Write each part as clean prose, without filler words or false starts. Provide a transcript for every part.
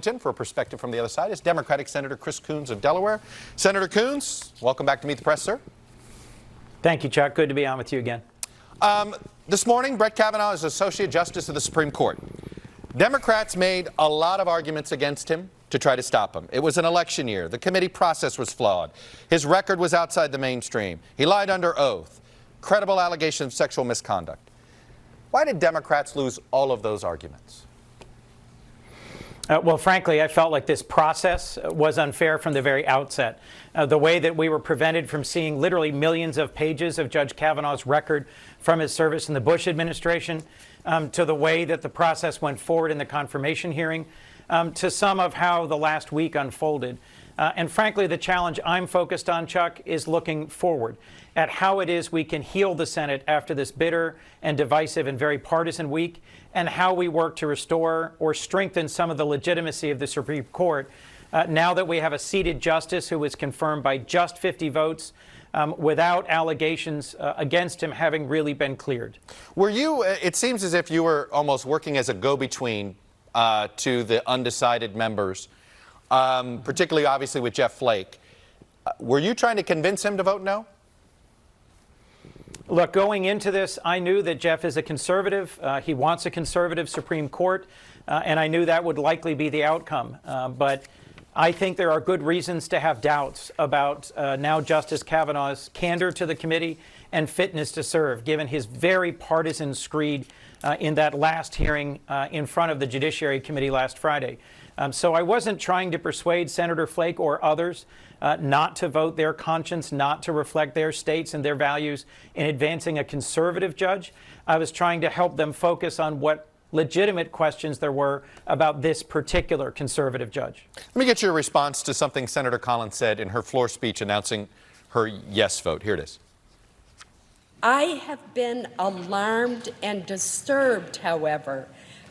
For a perspective from the other side is Democratic Senator Chris Coons of Delaware. Senator Coons, welcome back to Meet the Press, sir. Thank you, Chuck. Good to be on with you again. This morning, Brett Kavanaugh is Associate Justice of the Supreme Court. Democrats made a lot of arguments against him to try to stop him. It was an election year. The committee process was flawed. His record was outside the mainstream. He lied under oath. Credible allegations of sexual misconduct. Why did Democrats lose all of those arguments? Well, frankly, I felt like this process was unfair from the very outset. The way that we were prevented from seeing literally millions of pages of Judge Kavanaugh's record from his service in the Bush administration, to the way that the process went forward in the confirmation hearing, to some of how the last week unfolded. And frankly, the challenge I'm focused on, Chuck, is looking forward at how it is we can heal the Senate after this bitter and divisive and very partisan week, and how we work to restore or strengthen some of the legitimacy of the Supreme Court now that we have a seated justice who was confirmed by just 50 votes without allegations against him having really been cleared. Were you, it seems as if you were almost working as a go-between to the undecided members, particularly obviously with Jeff Flake. Were you trying to convince him to vote no? Look, going into this, I knew that Jeff is a conservative. He wants a conservative Supreme Court, and I knew that would likely be the outcome. But I think there are good reasons to have doubts about now Justice Kavanaugh's candor to the committee and fitness to serve, given his very partisan screed in that last hearing in front of the Judiciary Committee last Friday. So I wasn't trying to persuade Senator Flake or others not to vote their conscience, not to reflect their states and their values in advancing a conservative judge. I was trying to help them focus on what legitimate questions there were about this particular conservative judge. Let me get your response to something Senator Collins said in her floor speech announcing her yes vote. Here it is. I have been alarmed and disturbed, however,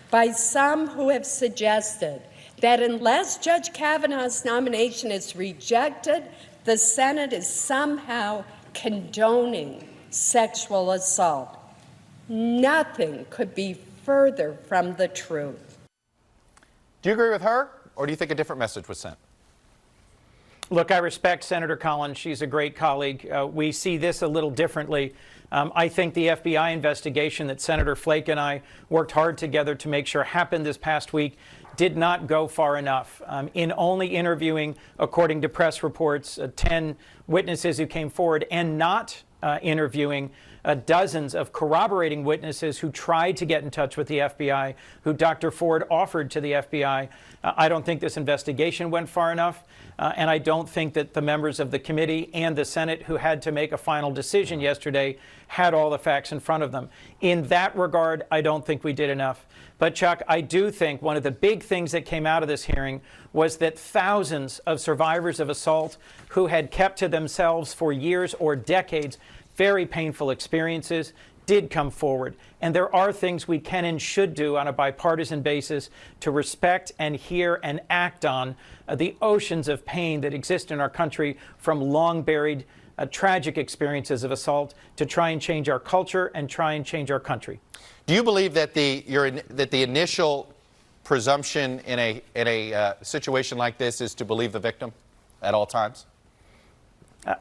by some who have suggested that unless Judge Kavanaugh's nomination is rejected, the Senate is somehow condoning sexual assault. Nothing could be further from the truth. Do you agree with her, or do you think a different message was sent? Look, I respect Senator Collins. She's a great colleague. We see this a little differently. I think the FBI investigation that Senator Flake and I worked hard together to make sure happened this past week did not go far enough. In only interviewing, according to press reports, 10 witnesses who came forward and not interviewing dozens of corroborating witnesses who tried to get in touch with the FBI, who Dr. Ford offered to the FBI. I don't think this investigation went far enough, and I don't think that the members of the committee and the Senate who had to make a final decision yesterday had all the facts in front of them. In that regard, I don't think we did enough. But Chuck, I do think one of the big things that came out of this hearing was that thousands of survivors of assault who had kept to themselves for years or decades very painful experiences did come forward. And there are things we can and should do on a bipartisan basis to respect and hear and act on the oceans of pain that exist in our country from long buried tragic experiences of assault to try and change our culture and try and change our country. Do you believe that the initial presumption in a situation like this is to believe the victim at all times?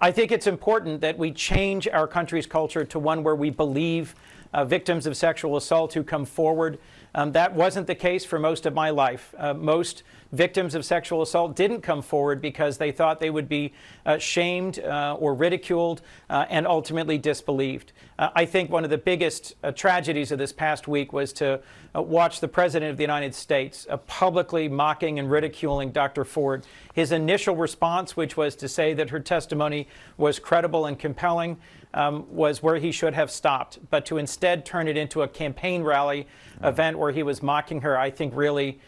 I think it's important that we change our country's culture to one where we believe victims of sexual assault who come forward. That wasn't the case for most of my life. Most victims of sexual assault didn't come forward because they thought they would be shamed or ridiculed and ultimately disbelieved. I think one of the biggest tragedies of this past week was to watch the President of the United States publicly mocking and ridiculing Dr. Ford. His initial response, which was to say that her testimony was credible and compelling, was where he should have stopped. But to instead turn it into a campaign rally event where he was mocking her, I think really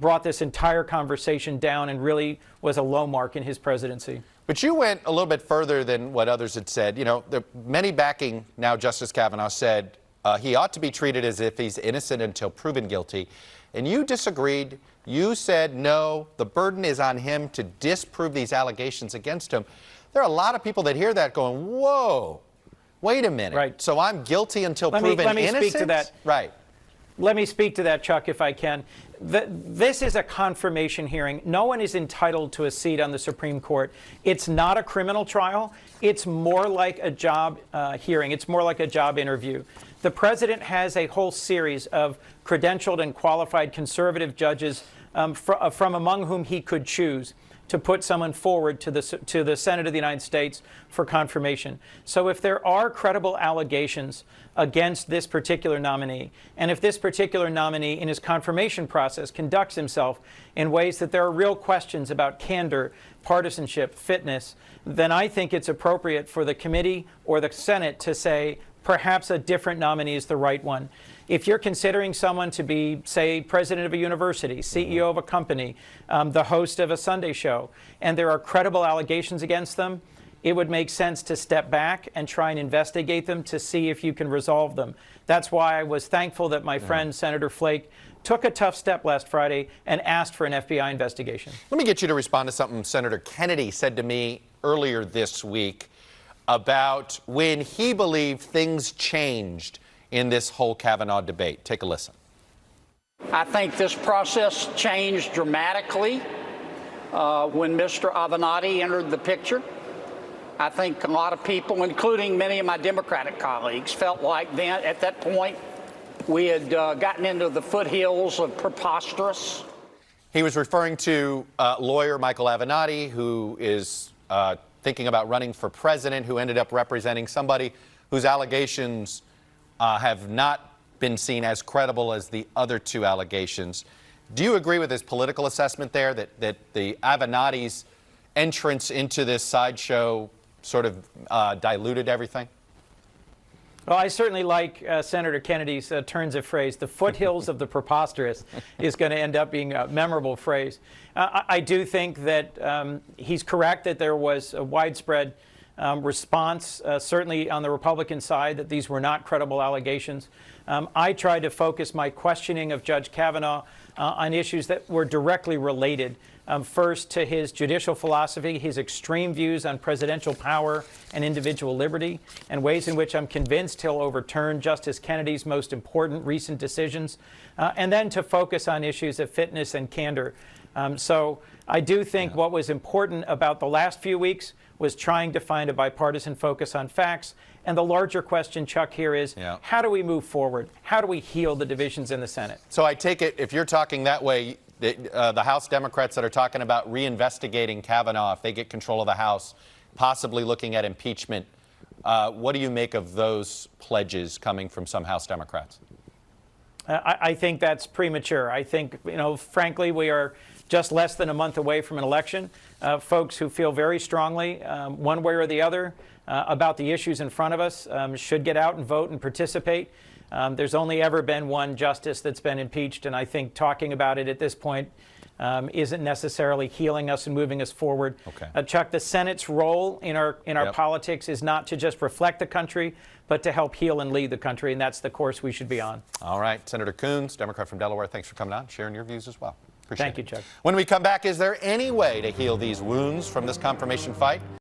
brought this entire conversation down and really was a low mark in his presidency. But you went a little bit further than what others had said. You know, many backing now Justice Kavanaugh said he ought to be treated as if he's innocent until proven guilty. And you disagreed. You said, no, the burden is on him to disprove these allegations against him. There are a lot of people that hear that going, whoa, wait a minute. Right. So I'm guilty until proven innocent? Let me speak to that. Right. Let me speak to that, Chuck, if I can. This is a confirmation hearing. No one is entitled to a seat on the Supreme Court. It's not a criminal trial. It's more like a job hearing. It's more like a job interview. The president has a whole series of credentialed and qualified conservative judges from among whom he could choose to put someone forward to the Senate of the United States for confirmation. So if there are credible allegations against this particular nominee, and if this particular nominee in his confirmation process conducts himself in ways that there are real questions about candor, partisanship, fitness, then I think it's appropriate for the committee or the Senate to say perhaps a different nominee is the right one. If you're considering someone to be, say, president of a university, CEO of a company, the host of a Sunday show, and there are credible allegations against them, it would make sense to step back and try and investigate them to see if you can resolve them. That's why I was thankful that my friend Senator Flake took a tough step last Friday and asked for an FBI investigation. Let me get you to respond to something Senator Kennedy said to me earlier this week about when he believed things changed in this whole Kavanaugh debate. Take a listen. I think this process changed dramatically when Mr. Avenatti entered the picture. I think a lot of people, including many of my Democratic colleagues, felt like then at that point we had gotten into the foothills of preposterous. He was referring to lawyer Michael Avenatti, who is thinking about running for president, who ended up representing somebody whose allegations have not been seen as credible as the other two allegations. Do you agree with his political assessment there that the Avenatti's entrance into this sideshow sort of diluted everything? Well, I certainly like Senator Kennedy's turns of phrase. The foothills of the preposterous is going to end up being a memorable phrase. I do think that he's correct that there was a widespread response, certainly on the Republican side, that these were not credible allegations. I tried to focus my questioning of Judge Kavanaugh on issues that were directly related. First, to his judicial philosophy, his extreme views on presidential power and individual liberty, and ways in which I'm convinced he'll overturn Justice Kennedy's most important recent decisions, and then to focus on issues of fitness and candor. So I do think what was important about the last few weeks was trying to find a bipartisan focus on facts. And the larger question, Chuck, here is how do we move forward? How do we heal the divisions in the Senate? So I take it, if you're talking that way, the House Democrats that are talking about reinvestigating Kavanaugh, if they get control of the House, possibly looking at impeachment, what do you make of those pledges coming from some House Democrats? I think that's premature. I think, frankly, we are just less than a month away from an election. Folks who feel very strongly, one way or the other, about the issues in front of us should get out and vote and participate. There's only ever been one justice that's been impeached, and I think talking about it at this point isn't necessarily healing us and moving us forward. Okay. Chuck, the Senate's role in our politics is not to just reflect the country, but to help heal and lead the country, and that's the course we should be on. All right. Senator Coons, Democrat from Delaware, thanks for coming on, sharing your views as well. Appreciate Thank you, Chuck. When we come back, is there any way to heal these wounds from this confirmation fight?